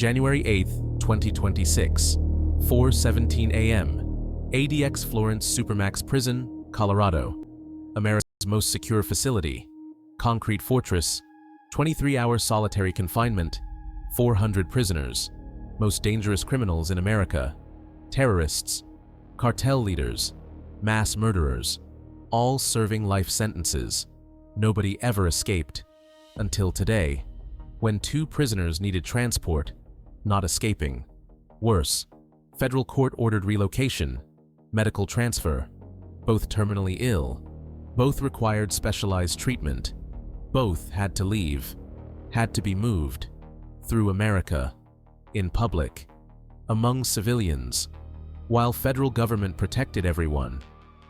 January 8, 2026, 4:17 a.m. ADX Florence Supermax Prison, Colorado. America's most secure facility. Concrete fortress. 23-hour solitary confinement. 400 prisoners. Most dangerous criminals in America. Terrorists. Cartel leaders. Mass murderers. All serving life sentences. Nobody ever escaped. Until today, when 2 prisoners needed transport, not escaping. Worse, federal court ordered relocation, medical transfer. Both terminally ill. Both required specialized treatment. Both had to leave, had to be moved. Through America. In public. Among civilians. While federal government protected everyone.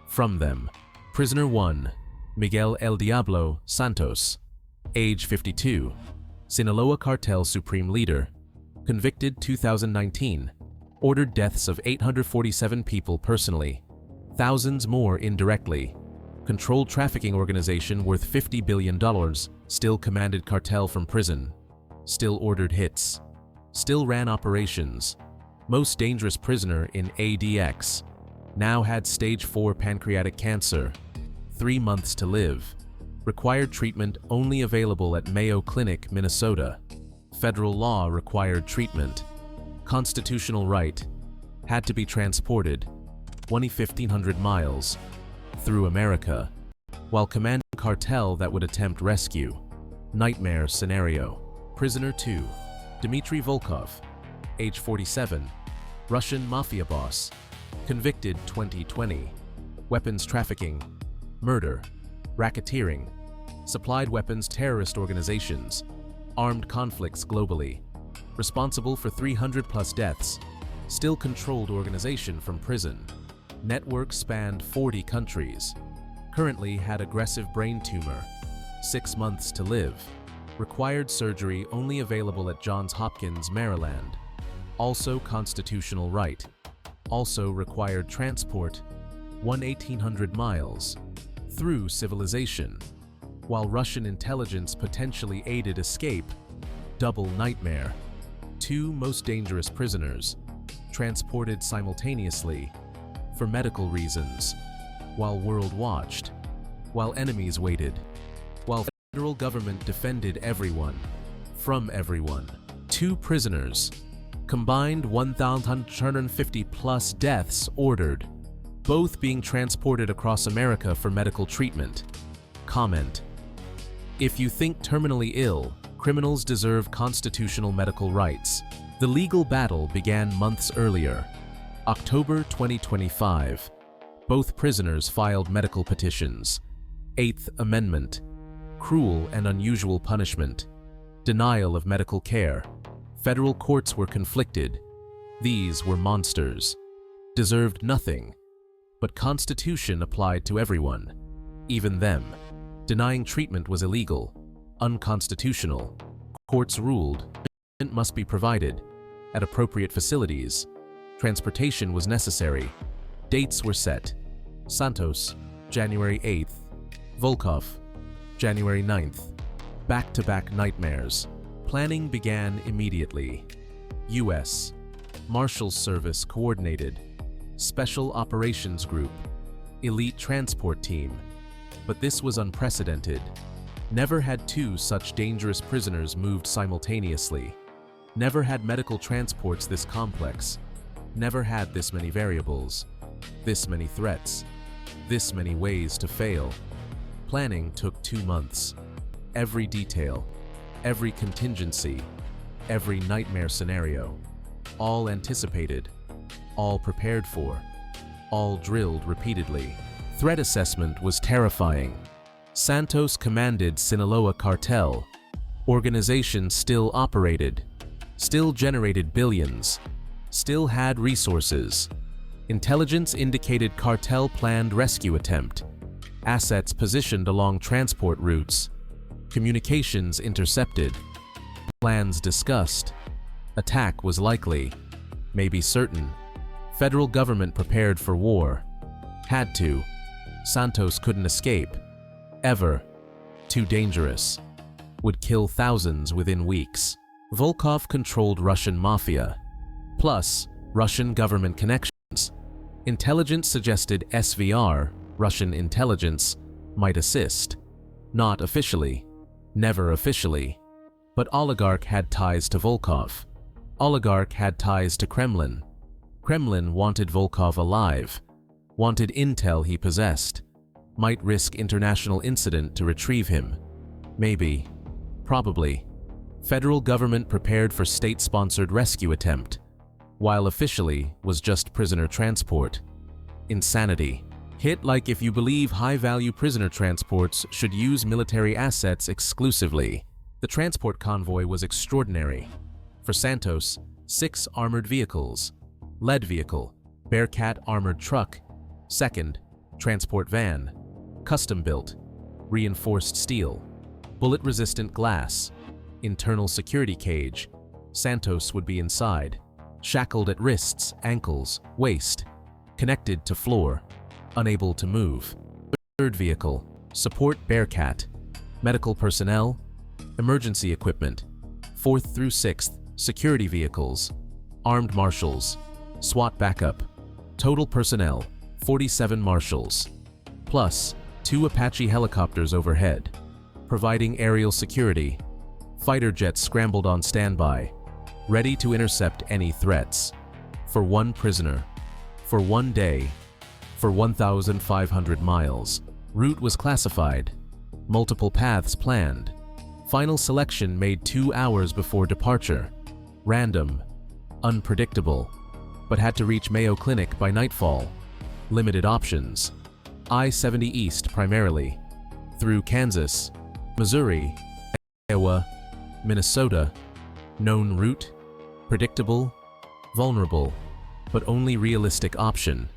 From them. Prisoner 1, Miguel El Diablo Santos. Age 52. Sinaloa Cartel Supreme Leader. Convicted 2019. Ordered deaths of 847 people personally. Thousands more indirectly. Controlled trafficking organization worth $50 billion. Still commanded cartel from prison. Still ordered hits. Still ran operations. Most dangerous prisoner in ADX. Now had stage 4 pancreatic cancer. 3 months to live. Required treatment only available at Mayo Clinic, Minnesota. Federal law required treatment. Constitutional right. Had to be transported. 1,500 miles. Through America. While commanding cartel that would attempt rescue. Nightmare scenario. Prisoner 2. Dmitri Volkov. Age 47. Russian mafia boss. Convicted 2020. Weapons trafficking. Murder. Racketeering. Supplied weapons terrorist organizations. Armed conflicts globally. Responsible for 300+ deaths. Still controlled organization from prison. Network spanned 40 countries. Currently had aggressive brain tumor. 6 months to live. Required surgery only available at Johns Hopkins, Maryland. Also constitutional right. Also required transport. 1,800 miles. Through civilization. While Russian intelligence potentially aided escape. Double nightmare. 2 most dangerous prisoners. Transported simultaneously. For medical reasons. While world watched. While enemies waited. While federal government defended everyone. From everyone. 2 prisoners. Combined 1,150+ deaths ordered. Both being transported across America for medical treatment. Comment. If you think terminally ill, criminals deserve constitutional medical rights. The legal battle began months earlier. October 2025. Both prisoners filed medical petitions. 8th Amendment. Cruel and unusual punishment. Denial of medical care. Federal courts were conflicted. These were monsters. Deserved nothing. But Constitution applied to everyone. Even them. Denying treatment was illegal. Unconstitutional. Courts ruled. Treatment must be provided. At appropriate facilities. Transportation was necessary. Dates were set. Santos, January 8th. Vulkov, January 9th. Back-to-back nightmares. Planning began immediately. U.S. Marshals Service coordinated. Special Operations Group. Elite Transport Team. But this was unprecedented. Never had 2 such dangerous prisoners moved simultaneously. Never had medical transports this complex. Never had this many variables. This many threats. This many ways to fail. Planning took 2 months. Every detail. Every contingency. Every nightmare scenario. All anticipated. All prepared for. All drilled repeatedly. Threat assessment was terrifying. Santos commanded Sinaloa Cartel. Organization still operated. Still generated billions. Still had resources. Intelligence indicated cartel planned rescue attempt. Assets positioned along transport routes. Communications intercepted. Plans discussed. Attack was likely. Maybe certain. Federal government prepared for war. Had to. Santos couldn't escape. Ever. Too dangerous. Would kill thousands within weeks. Volkov controlled Russian mafia, plus Russian government connections. Intelligence suggested SVR, Russian intelligence, might assist. Not officially, never officially, but Oligarch had ties to Volkov. Oligarch had ties to Kremlin. Kremlin wanted Volkov alive, wanted intel he possessed, might risk international incident to retrieve him. Maybe, probably. Federal government prepared for state-sponsored rescue attempt, while officially was just prisoner transport. Insanity. Hit like if you believe high-value prisoner transports should use military assets exclusively. The transport convoy was extraordinary. For Santos, 6 armored vehicles. Lead vehicle, Bearcat armored truck. Second, transport van, custom-built, reinforced steel, bullet-resistant glass, internal security cage. Santos would be inside, shackled at wrists, ankles, waist, connected to floor, unable to move. Third vehicle, support Bearcat, medical personnel, emergency equipment. 4th through 6th, security vehicles, armed marshals, SWAT backup. Total personnel, 47 marshals, plus 2 Apache helicopters overhead, providing aerial security. Fighter jets scrambled on standby, ready to intercept any threats. For 1 prisoner, for 1 day, for 1,500 miles. Route was classified, multiple paths planned. Final selection made 2 hours before departure. Random, unpredictable, but had to reach Mayo Clinic by nightfall. Limited options. I-70 East primarily, through Kansas, Missouri, Iowa, Minnesota. Known route, predictable, vulnerable, but only realistic option.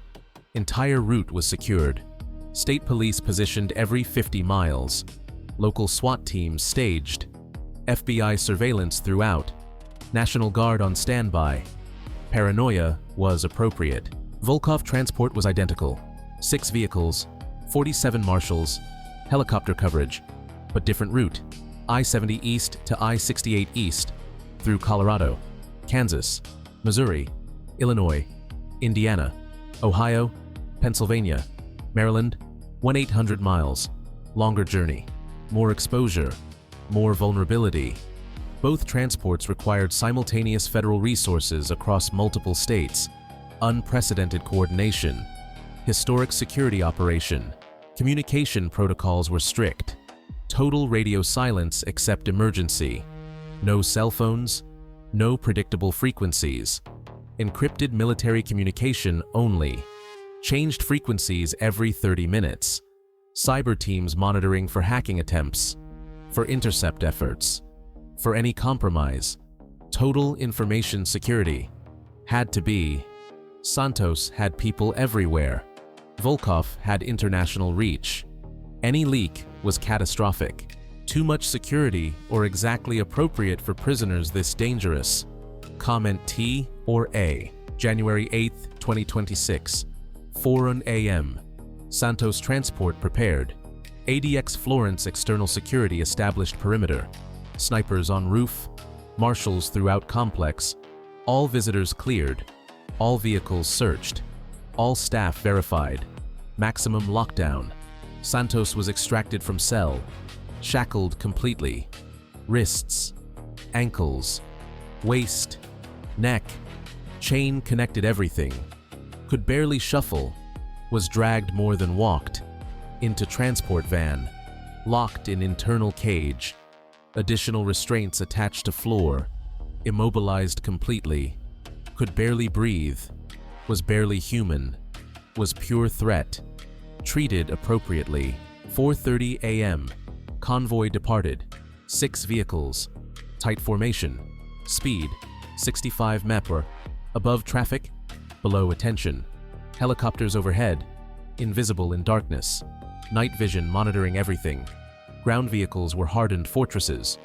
Entire route was secured. State police positioned every 50 miles. Local SWAT teams staged. FBI surveillance throughout. National Guard on standby. Paranoia was appropriate. Volkov transport was identical. 6 vehicles, 47 marshals, helicopter coverage, but different route. I-70 East to I-68 East, through Colorado, Kansas, Missouri, Illinois, Indiana, Ohio, Pennsylvania, Maryland. 1,800 miles. Longer journey. More exposure. More vulnerability. Both transports required simultaneous federal resources across multiple states. Unprecedented coordination. Historic security operation. Communication protocols were strict. Total radio silence except emergency. No cell phones. No predictable frequencies. Encrypted military communication only. Changed frequencies every 30 minutes. Cyber teams monitoring for hacking attempts. For intercept efforts. For any compromise. Total information security. Had to be. Santos had people everywhere. Volkov had international reach. Any leak was catastrophic. Too much security or exactly appropriate for prisoners this dangerous. Comment T or A. January 8, 2026. 4 a.m. Santos transport prepared. ADX Florence external security established perimeter. Snipers on roof. Marshals throughout complex. All visitors cleared. All vehicles searched. All staff verified. Maximum lockdown. Santos was extracted from cell. Shackled completely. Wrists. Ankles. Waist. Neck. Chain connected everything. Could barely shuffle. Was dragged more than walked. Into transport van. Locked in internal cage. Additional restraints attached to floor. Immobilized completely. Could barely breathe. Was barely human. Was pure threat. Treated appropriately. 4:30 a.m. Convoy departed. 6 vehicles. Tight formation. Speed. 65 mph. Above traffic. Below attention. Helicopters overhead. Invisible in darkness. Night vision monitoring everything. Ground vehicles were hardened fortresses.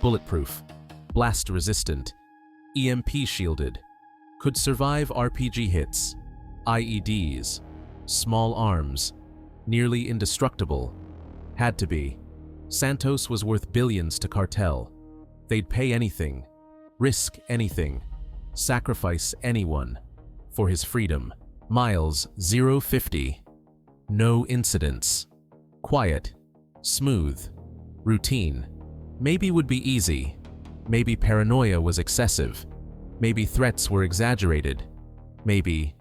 Bulletproof. Blast resistant. EMP shielded. Could survive RPG hits. IEDs. Small arms. Nearly indestructible. Had to be. Santos was worth billions to Cartel. They'd pay anything. Risk anything. Sacrifice anyone. For his freedom. Miles 050. No incidents. Quiet. Smooth. Routine. Maybe would be easy. Maybe paranoia was excessive. Maybe threats were exaggerated. Maybe.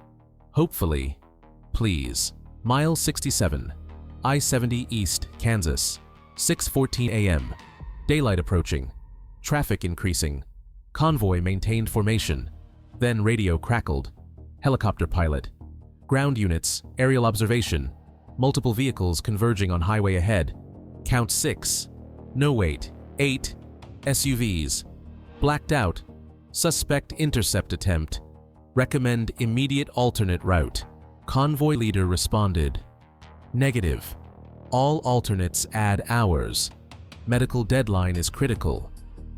Hopefully. Please. Mile 67. I-70 East, Kansas. 6:14 a.m. Daylight approaching. Traffic increasing. Convoy maintained formation. Then radio crackled. Helicopter pilot. Ground units, aerial observation. Multiple vehicles converging on highway ahead. Count 6. No wait. 8. SUVs. Blacked out. Suspect intercept attempt. Recommend immediate alternate route. Convoy leader responded. Negative. All alternates add hours. Medical deadline is critical.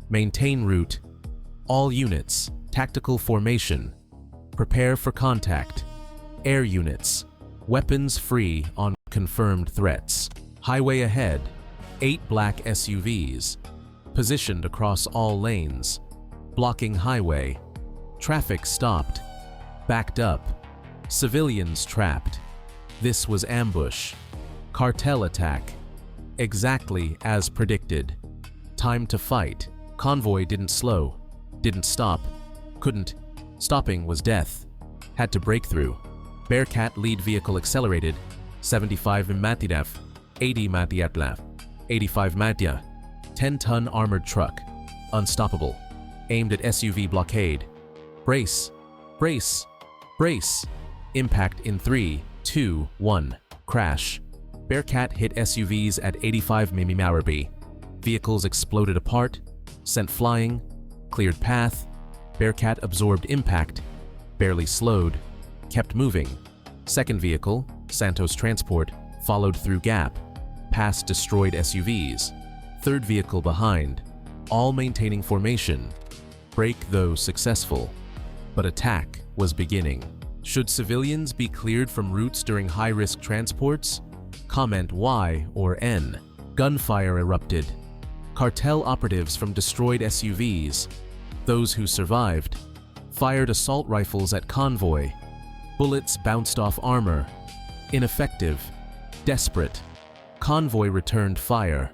Maintain route. All units. Tactical formation. Prepare for contact. Air units. Weapons free on confirmed threats. Highway ahead. 8 black SUVs. Positioned across all lanes. Blocking highway. Traffic stopped. Backed up. Civilians trapped. This was ambush. Cartel attack. Exactly as predicted. Time to fight. Convoy didn't slow. Didn't stop. Couldn't. Stopping was death. Had to break through. Bearcat lead vehicle accelerated. 75 Matiraf. 80 Matiatlaf. 85 Matya. 10-ton armored truck. Unstoppable. Aimed at SUV blockade. Brace. Brace. Brace. Impact in 3, 2, 1. Crash. Bearcat hit SUVs at 85 Mimimarabi. Vehicles exploded apart. Sent flying. Cleared path. Bearcat absorbed impact. Barely slowed. Kept moving. Second vehicle, Santos Transport, followed through gap. Past destroyed SUVs. Third vehicle behind. All maintaining formation. Break though successful. But attack was beginning. Should civilians be cleared from routes during high-risk transports? Comment Y or N. Gunfire erupted. Cartel operatives from destroyed SUVs. Those who survived fired assault rifles at convoy. Bullets bounced off armor. Ineffective. Desperate. Convoy returned fire.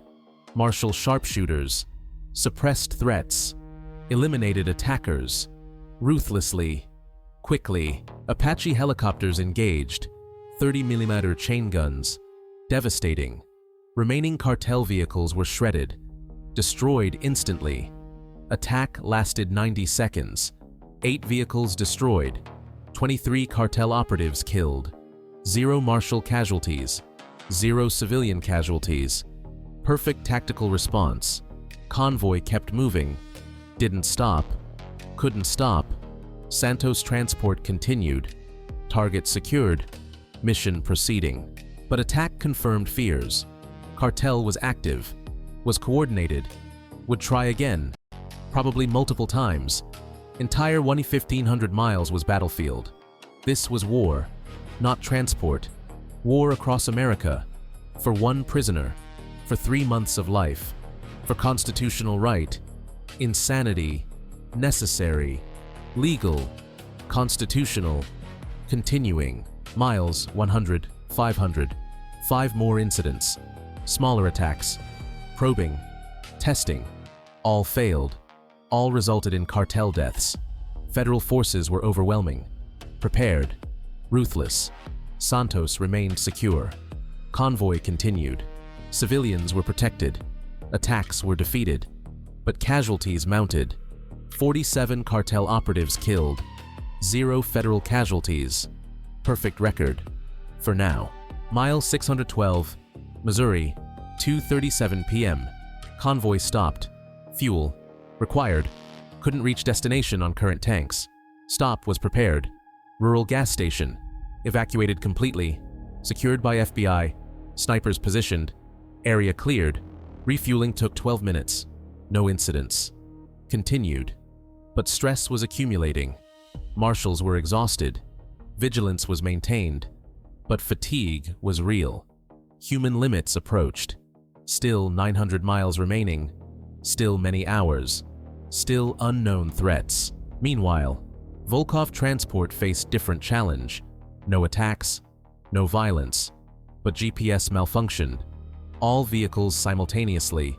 Marshal sharpshooters. Suppressed threats. Eliminated attackers. Ruthlessly. Quickly. Apache helicopters engaged. 30mm chain guns. Devastating. Remaining cartel vehicles were shredded. Destroyed instantly. Attack lasted 90 seconds. 8 vehicles destroyed. 23 cartel operatives killed. 0 marshal casualties. 0 civilian casualties. Perfect tactical response. Convoy kept moving. Didn't stop. Couldn't stop. Santos Transport continued. Target secured. Mission proceeding. But attack confirmed fears. Cartel was active. Was coordinated. Would try again. Probably multiple times. Entire 1,500 miles was battlefield. This was war. Not transport. War across America. For one prisoner. For 3 months of life. For constitutional right. Insanity. Necessary. Legal. Constitutional. Continuing. Miles 100, 500. 5 more incidents. Smaller attacks. Probing. Testing. All failed. All resulted in cartel deaths. Federal forces were overwhelming. Prepared. Ruthless. Santos remained secure. Convoy continued. Civilians were protected. Attacks were defeated. But casualties mounted. 47 cartel operatives killed. 0 federal casualties. Perfect record. For now. Mile 612, Missouri, 2:37 p.m. Convoy stopped. Fuel. Required. Couldn't reach destination on current tanks. Stop was prepared. Rural gas station. Evacuated completely. Secured by FBI. Snipers positioned. Area cleared. Refueling took 12 minutes. No incidents. Continued. But stress was accumulating. Marshals were exhausted. Vigilance was maintained. But fatigue was real. Human limits approached. Still 900 miles remaining. Still many hours. Still unknown threats. Meanwhile, Volkov transport faced different challenge. No attacks, no violence, but GPS malfunctioned. All vehicles simultaneously.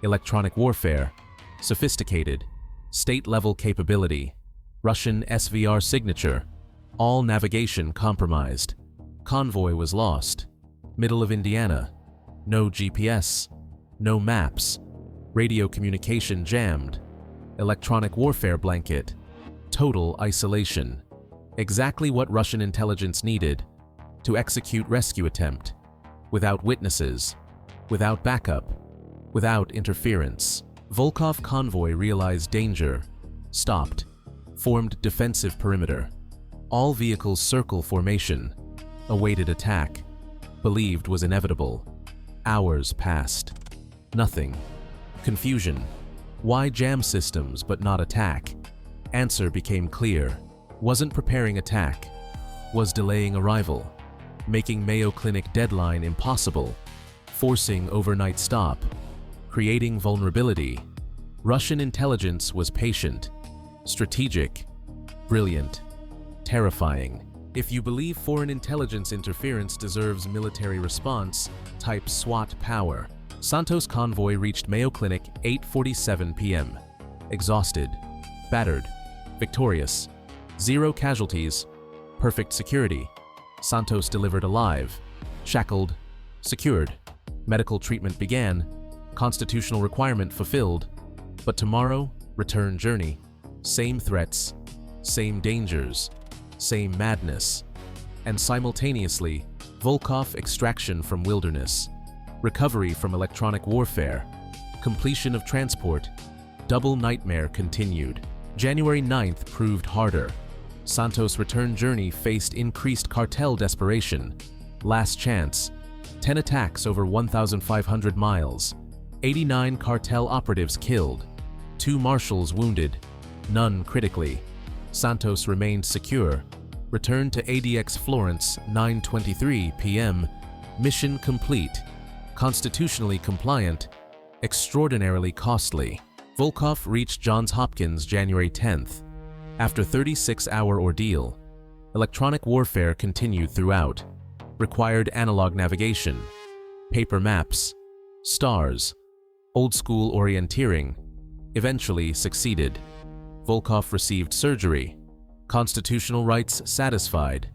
Electronic warfare. Sophisticated. State-level capability. Russian SVR signature. All navigation compromised. Convoy was lost. Middle of Indiana. No GPS. No maps. Radio communication jammed. Electronic warfare blanket. Total isolation. Exactly what Russian intelligence needed to execute rescue attempt. Without witnesses. Without backup. Without interference. Volkov convoy realized danger. Stopped. Formed defensive perimeter. All vehicles circle formation. Awaited attack. Believed was inevitable. Hours passed. Nothing. Confusion. Why jam systems but not attack? Answer became clear. Wasn't preparing attack. Was delaying arrival. Making Mayo Clinic deadline impossible. Forcing overnight stop. Creating vulnerability. Russian intelligence was patient. Strategic. Brilliant. Terrifying. If you believe foreign intelligence interference deserves military response, type SWAT Power. Santos convoy reached Mayo Clinic 8:47 p.m. Exhausted. Battered. Victorious. 0 casualties. Perfect security. Santos delivered alive. Shackled. Secured. Medical treatment began. Constitutional requirement fulfilled. But tomorrow, return journey. Same threats. Same dangers. Same madness. And simultaneously, Volkov extraction from wilderness. Recovery from electronic warfare. Completion of transport. Double nightmare continued. January 9th proved harder. Santos' return journey faced increased cartel desperation. Last chance. 10 attacks over 1,500 miles. 89 cartel operatives killed. 2 marshals wounded. None critically. Santos remained secure. Returned to ADX Florence 9:23 p.m. Mission complete. Constitutionally compliant. Extraordinarily costly. Vulkov reached Johns Hopkins January 10th. After 36-hour ordeal, electronic warfare continued throughout. Required analog navigation, paper maps, stars, old-school orienteering. Eventually succeeded. Volkov received surgery. Constitutional rights satisfied.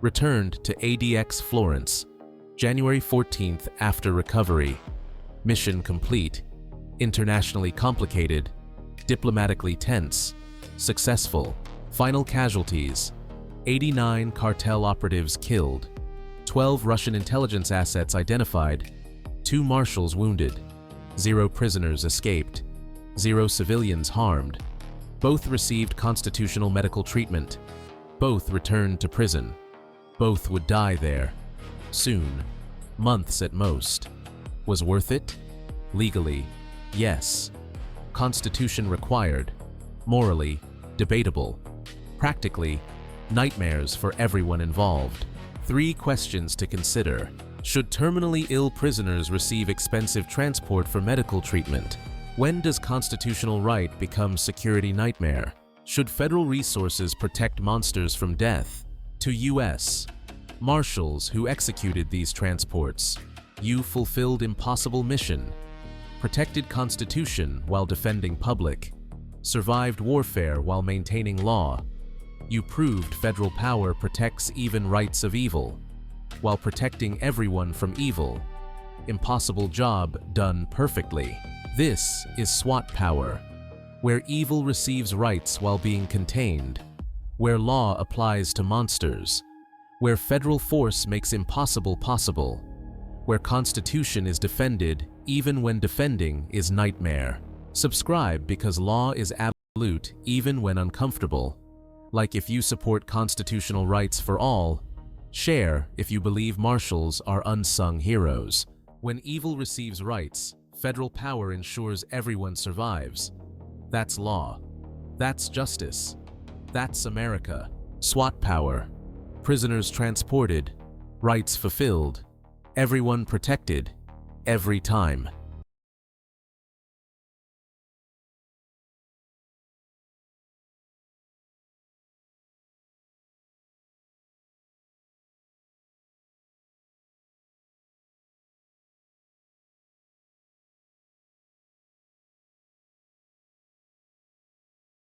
Returned to ADX Florence. January 14th after recovery. Mission complete. Internationally complicated. Diplomatically tense. Successful. Final casualties. 89 cartel operatives killed. 12 Russian intelligence assets identified. 2 marshals wounded. 0 prisoners escaped. 0 civilians harmed. Both received constitutional medical treatment. Both returned to prison. Both would die there. Soon. Months at most. Was worth it? Legally, yes. Constitution required. Morally, debatable. Practically, nightmares for everyone involved. 3 questions to consider. Should terminally ill prisoners receive expensive transport for medical treatment? When does constitutional right become security nightmare? Should federal resources protect monsters from death? To U.S. Marshals who executed these transports. You fulfilled impossible mission. Protected Constitution while defending public. Survived warfare while maintaining law. You proved federal power protects even rights of evil, while protecting everyone from evil. Impossible job done perfectly. This is SWAT Power, where evil receives rights while being contained, where law applies to monsters, where federal force makes impossible possible, where Constitution is defended even when defending is nightmare. Subscribe because law is absolute even when uncomfortable. Like if you support constitutional rights for all. Share if you believe marshals are unsung heroes. When evil receives rights, federal power ensures everyone survives. That's law. That's justice. That's America. SWAT Power. Prisoners transported. Rights fulfilled. Everyone protected. Every time.